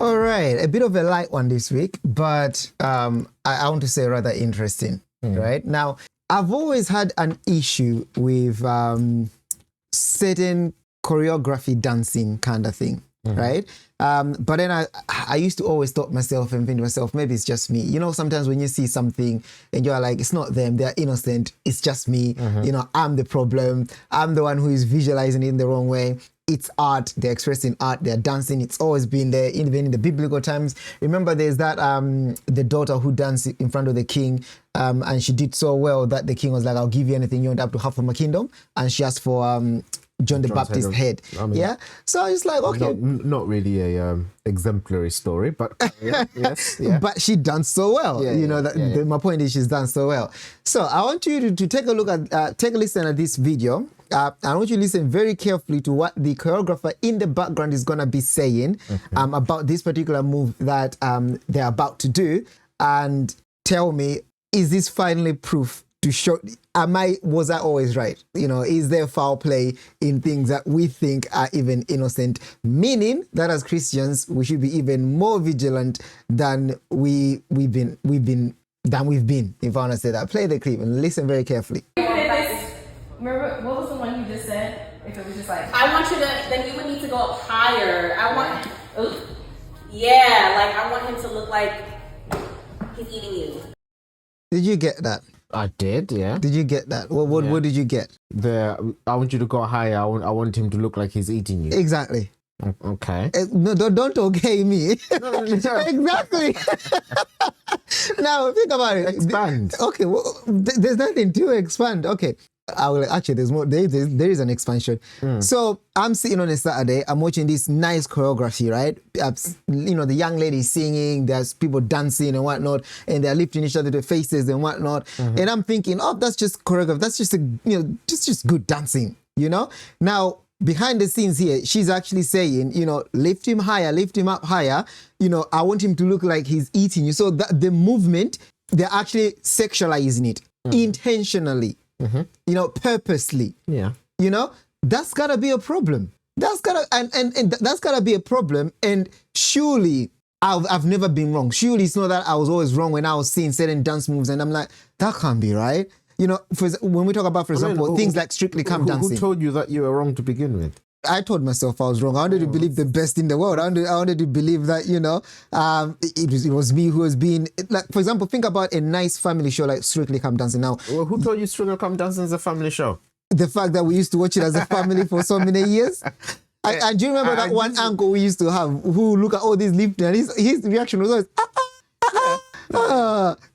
All right, a bit of a light one this week, but I want to say rather interesting, right? Now, I've always had an issue with certain choreography dancing kind of thing, right? But then I used to always stop myself and think to myself, maybe it's just me. You know, sometimes when you see something and you're like, it's not them, they're innocent, it's just me. You know, I'm the problem. I'm the one who is visualizing it in the wrong way. It's art, they're expressing art, they're dancing. It's always been there, even in the biblical times. Remember, there's that the daughter who danced in front of the king, and she did so well that the king was like, I'll give you anything you want up to half of my kingdom. And she asked for John the Baptist's head. Yeah. So I was like, okay. Not really a exemplary story, but yes. Yeah. But she danced so well. My point is she's done so well. So I want you to take a look at, take a listen at this video. I want you to listen very carefully to what the choreographer in the background is going to be saying about this particular move that they're about to do, and tell me, is this finally proof to show, was I always right? You know, is there foul play in things that we think are even innocent? Meaning that as Christians, we should be even more vigilant than we've been, if I want to say that. Play the clip and listen very carefully. Remember, what was the one you just said? If it was just like, I want you to, then you would need to go up higher. I want, yeah, like I want him to look like he's eating you. Did you get that? I did, yeah. Did you get that? What did you get? I want you to go higher. I want him to look like he's eating you. Exactly. Okay. No, don't okay me. No. Exactly. Now think about it. Expand. Okay, well, there's nothing to expand. Okay. I will actually. There's more. There is an expansion. So I'm sitting on a Saturday. I'm watching this nice choreography, right? You know, the young lady singing. There's people dancing and whatnot, and they're lifting each other to faces and whatnot. And I'm thinking, oh, that's just choreography. That's just just good dancing. You know. Now behind the scenes here, she's actually saying, you know, lift him higher, lift him up higher. You know, I want him to look like he's eating you. So the movement, they're actually sexualizing it intentionally. You know, purposely. Yeah. You know, that's gotta be a problem. That's gotta and that's gotta be a problem. And surely I've never been wrong. Surely it's not that I was always wrong when I was seeing certain dance moves and I'm like, that can't be right. You know, when we talk about, for example, things like Strictly Come Dancing. Who told you that you were wrong to begin with? I told myself I was wrong. I wanted to believe the best in the world. I wanted to believe that, you know, it was me who was being, like, for example, think about a nice family show like Strictly Come Dancing. Now, well, who told you Strictly Come Dancing is a family show? The fact that we used to watch it as a family for so many years. And do you remember that one uncle we used to have who look at all these lifting and his reaction was always,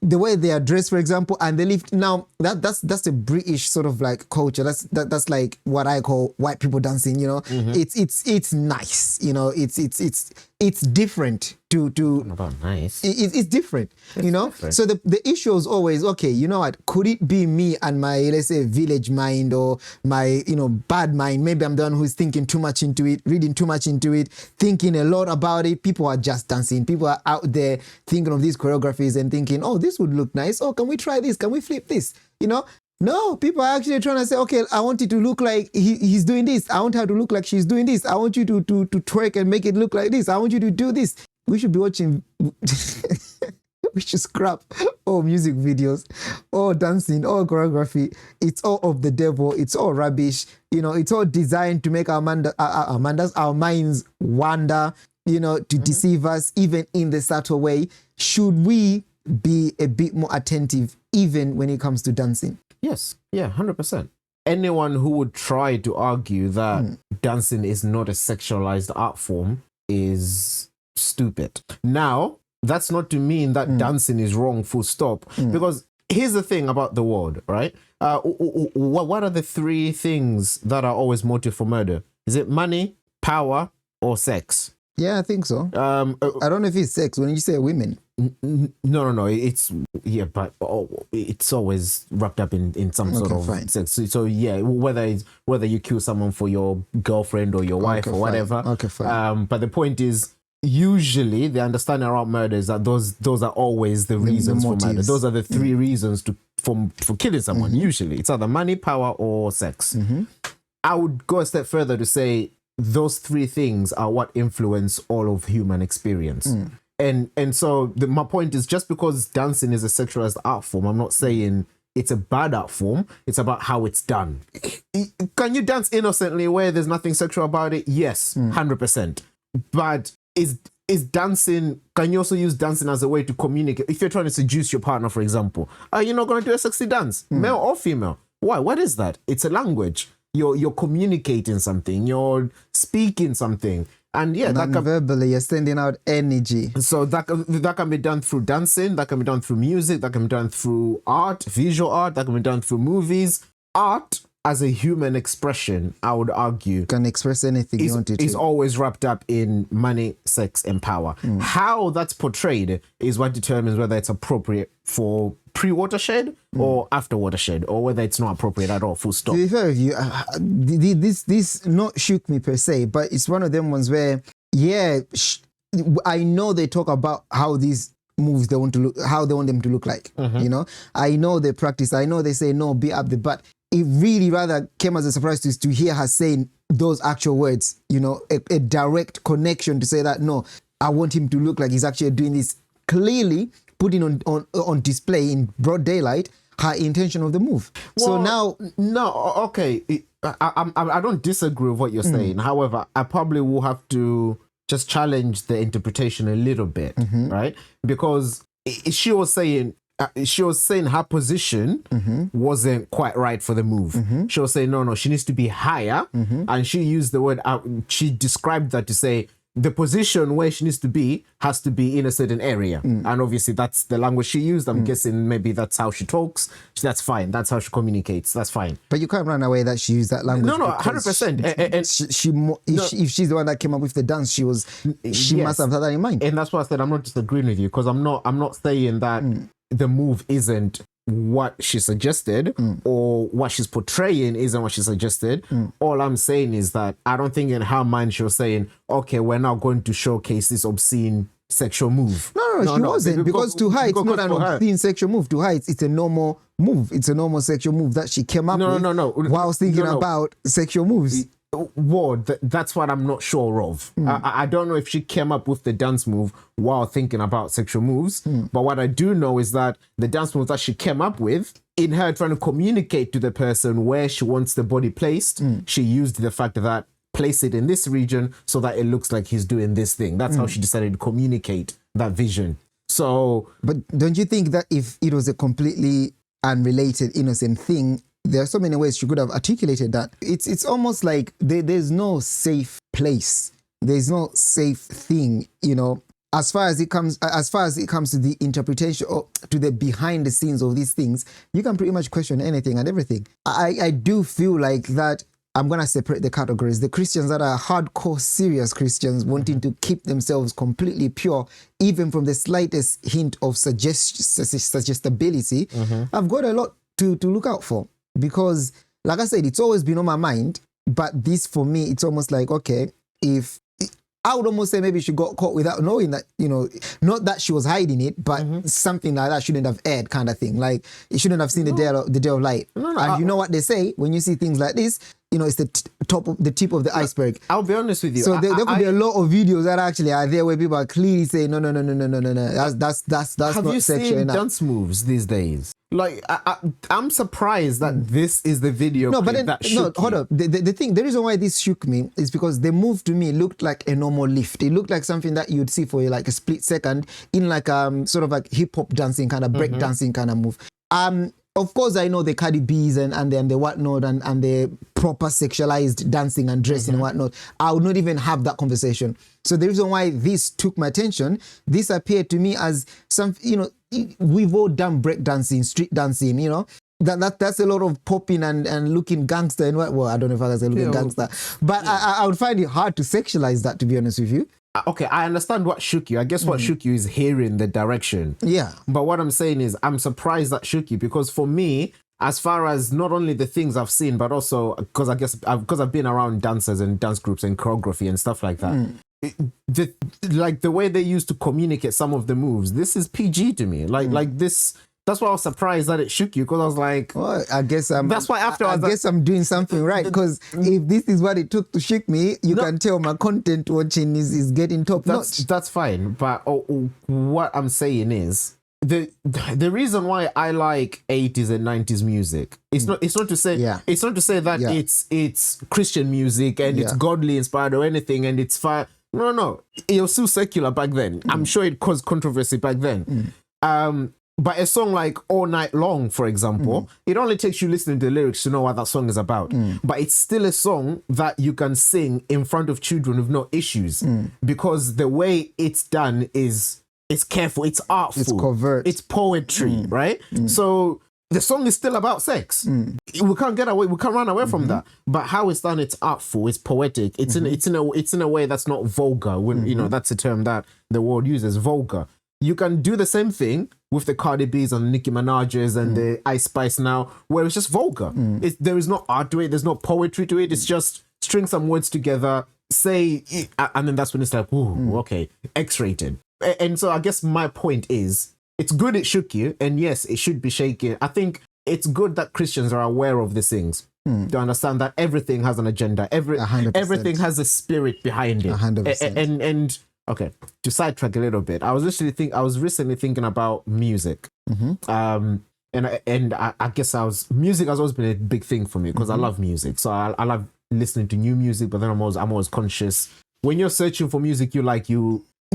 the way they are dressed, for example, and they lift. Now that's a British sort of like culture. That's like what I call white people dancing. You know, it's nice. You know, it's different to. Not about nice. It's different. You know. Different. So the issue is always, okay, you know what? Could it be me and my, let's say, village mind or my, you know, bad mind? Maybe I'm the one who's thinking too much into it, reading too much into it, thinking a lot about it. People are just dancing. People are out there thinking of these choreographies and thinking, oh, this would look nice. Oh, can we try this? Can we flip this? You know? No, people are actually trying to say, okay, I want it to look like he's doing this. I want her to look like she's doing this. I want you to twerk and make it look like this. I want you to do this. We should be watching, we should scrap all music videos, all dancing, all choreography. It's all of the devil. It's all rubbish. You know, it's all designed to make our minds wander, you know, to deceive us, even in the subtle way. Should we be a bit more attentive, even when it comes to dancing? Yes, yeah, 100%. Anyone who would try to argue that dancing is not a sexualized art form is stupid. Now, that's not to mean that dancing is wrong, full stop. Because here's the thing about the world, right? What are the three things that are always motive for murder? Is it money, power, or sex? Yeah, I think so. I don't know if it's sex when you say women. No. It's but it's always wrapped up in some sort of sex. So yeah, whether you kill someone for your girlfriend or your wife or whatever. Okay, fine. But the point is, usually the understanding around murder is that those are always the reasons for murder. Those are the three reasons for killing someone. Usually, it's either money, power, or sex. I would go a step further to say those three things are what influence all of human experience. And so my point is, just because dancing is a sexualized art form, I'm not saying it's a bad art form. It's about how it's done. Can you dance innocently where there's nothing sexual about it? Yes, 100%. But is dancing, can you also use dancing as a way to communicate? If you're trying to seduce your partner, for example, are you not going to do a sexy dance, male or female? Why? What is that? It's a language. You're communicating something. You're speaking something. And yeah, that can, verbally, you're sending out energy. So that can be done through dancing, that can be done through music, that can be done through art, visual art, that can be done through movies. Art as a human expression, I would argue, You can express anything you want it to. is always wrapped up in money, sex, and power. How that's portrayed is what determines whether it's appropriate for pre-watershed or after watershed, or whether it's not appropriate at all, full stop. To be fair with you, this not shook me per se, but it's one of them ones where, I know they talk about how these moves they want to look, how they want them to look like. You know, I know they practice. I know they say no, be up the butt. It really rather came as a surprise to hear her saying those actual words. You know, a direct connection to say that no, I want him to look like he's actually doing this, clearly putting on display in broad daylight her intention of the move. So now, no, okay, I don't disagree with what you're saying. However, I probably will have to just challenge the interpretation a little bit, right? Because she was saying her position wasn't quite right for the move. She was saying no, she needs to be higher, and she used the word. She described that to say the position where she needs to be has to be in a certain area, and obviously that's the language she used. I'm guessing maybe that's how she talks. That's fine. That's how she communicates. That's fine. but you can't run away that she used that language. No, because 100%. If she's the one that came up with the dance, she must have had that in mind. And that's why I said I'm not disagreeing with you, because I'm not saying that the move isn't what she suggested or what she's portraying isn't what she suggested. All I'm saying is that I don't think in her mind she was saying, okay, we're now going to showcase this obscene sexual move. No, she wasn't, because to her it's not an obscene sexual move. To her it's a normal move. It's a normal sexual move that she came up with whilst thinking about sexual moves. Well, that's what I'm not sure of. I don't know if she came up with the dance move while thinking about sexual moves, but what I do know is that the dance move that she came up with, in her trying to communicate to the person where she wants the body placed, she used the fact that place it in this region so that it looks like he's doing this thing. That's how she decided to communicate that vision. So, but don't you think that if it was a completely unrelated, innocent thing, there are so many ways she could have articulated that? It's almost like there's no safe place. There's no safe thing, you know, as far as it comes to the interpretation or to the behind the scenes of these things. You can pretty much question anything and everything. I do feel like that. I'm going to separate the categories. The Christians that are hardcore, serious Christians wanting to keep themselves completely pure, even from the slightest hint of suggestibility, I've got a lot to look out for. Because, like I said, it's always been on my mind. But this, for me, it's almost like, okay, if I would almost say maybe she got caught without knowing that, you know, not that she was hiding it, but something like that shouldn't have aired, kind of thing. Like, it shouldn't have seen the day of light. And you know what they say when you see things like this, you know, it's the tip of the iceberg. I'll be honest with you. So there could be a lot of videos that actually are there where people are clearly saying, no. That's have not you sexual seen enough. dance moves these days? Like, I'm surprised that this is the video clip that shook hold you. up. The reason why this shook me is because the move to me looked like a normal lift. It looked like something that you'd see for like a split second in like sort of like hip hop dancing kind of break dancing kind of move. Of course, I know the Cardi B's and the whatnot and the proper sexualized dancing and dressing and whatnot. I would not even have that conversation. So the reason why this took my attention, this appeared to me as some, you know, we've all done break dancing, street dancing, you know. That's a lot of popping and looking gangster and what. Well, I don't know if I can say looking gangster, but I would find it hard to sexualize that, to be honest with you. Okay, I understand what shook you. I guess what shook you is hearing the direction. Yeah. But what I'm saying is I'm surprised that shook you, because for me, as far as not only the things I've seen, but also because I've been around dancers and dance groups and choreography and stuff like that. The way they used to communicate some of the moves, this is PG to me. Like this That's why I was surprised that it shook you, because I was like, well, I guess I'm. That's why after I guess I'm doing something right, because if this is what it took to shake me, you can tell my content watching is getting top notch. That's fine. But what I'm saying is, the reason why I like 80s and 90s music, it's not to say that it's Christian music and it's godly inspired or anything and it's fine. No, it was still secular back then. I'm sure it caused controversy back then. But a song like All Night Long, for example, it only takes you listening to the lyrics to know what that song is about. But it's still a song that you can sing in front of children with no issues, because the way it's done is it's careful, it's artful, it's covert, it's poetry, right? So the song is still about sex. We can't run away from that. But how it's done, it's artful, it's poetic, it's in a way that's not vulgar. When you know, that's a term that the world uses, vulgar. You can do the same thing with the Cardi B's and Nicki Minaj's and the Ice Spice now, where it's just vulgar. There is no art to it, there's no poetry to it, it's just string some words together, say, and then that's when it's like, ooh, okay, X-rated. And so I guess my point is, it's good it shook you, and yes, it should be shaking. I think it's good that Christians are aware of these things, to understand that everything has an agenda, everything has a spirit behind it. 100%. And okay, to sidetrack a little bit, I was recently thinking about music, and I guess music has always been a big thing for me, because I love music. So I love listening to new music, but then I'm always conscious when you're searching for music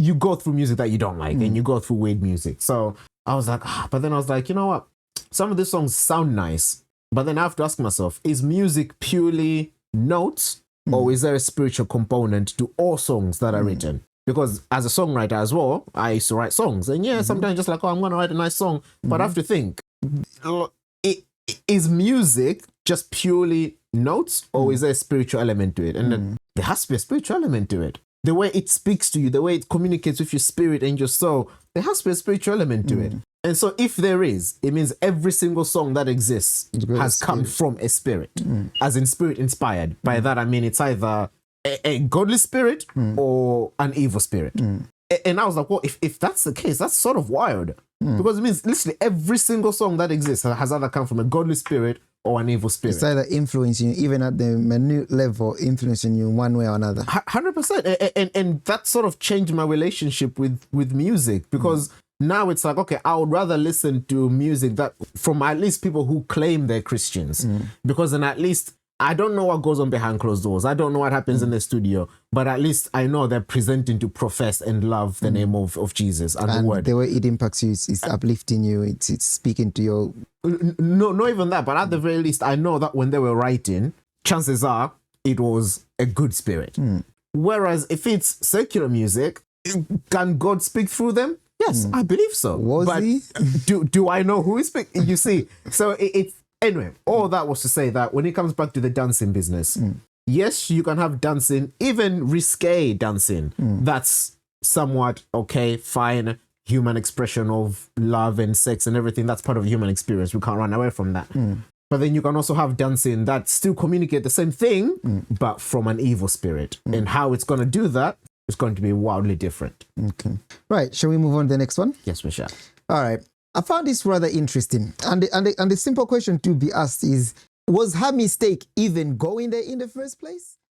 you go through music that you don't like, and you go through weird music. So I was like, but then I was like, you know what? Some of these songs sound nice, but then I have to ask myself, is music purely notes, or is there a spiritual component to all songs that are written? Because as a songwriter as well, I used to write songs. And sometimes just like, I'm going to write a nice song. But I have to think, is music just purely notes, or is there a spiritual element to it? And then there has to be a spiritual element to it. The way it speaks to you, the way it communicates with your spirit and your soul, there has to be a spiritual element to it. And so if there is, it means every single song that exists has come from a spirit, as in spirit inspired. By that, I mean it's either a godly spirit or an evil spirit. And I was like, well, if that's the case, that's sort of wild. Because it means literally every single song that exists has either come from a godly spirit or an evil spirit. It's either influencing you, even at the minute level, influencing you one way or another. 100%. And that sort of changed my relationship with music, because now it's like, okay, I would rather listen to music that from at least people who claim they're Christians, because then at least I don't know what goes on behind closed doors. I don't know what happens in the studio, but at least I know they're presenting to profess and love the name of Jesus and the word. The way it impacts you is uplifting you. It's speaking to your... No, not even that, but at the very least, I know that when they were writing, chances are it was a good spirit. Whereas if it's secular music, can God speak through them? Yes, I believe so. But he? Do I know who is speaking? You see, so it's... Anyway, all that was to say that when it comes back to the dancing business, yes, you can have dancing, even risque dancing. That's somewhat okay, fine, human expression of love and sex and everything. That's part of human experience. We can't run away from that. But then you can also have dancing that still communicate the same thing, but from an evil spirit. And how it's going to do that is going to be wildly different. Okay. Right. Shall we move on to the next one? Yes, we shall. All right. I found this rather interesting. And the simple question to be asked is, was her mistake even going there in the first place?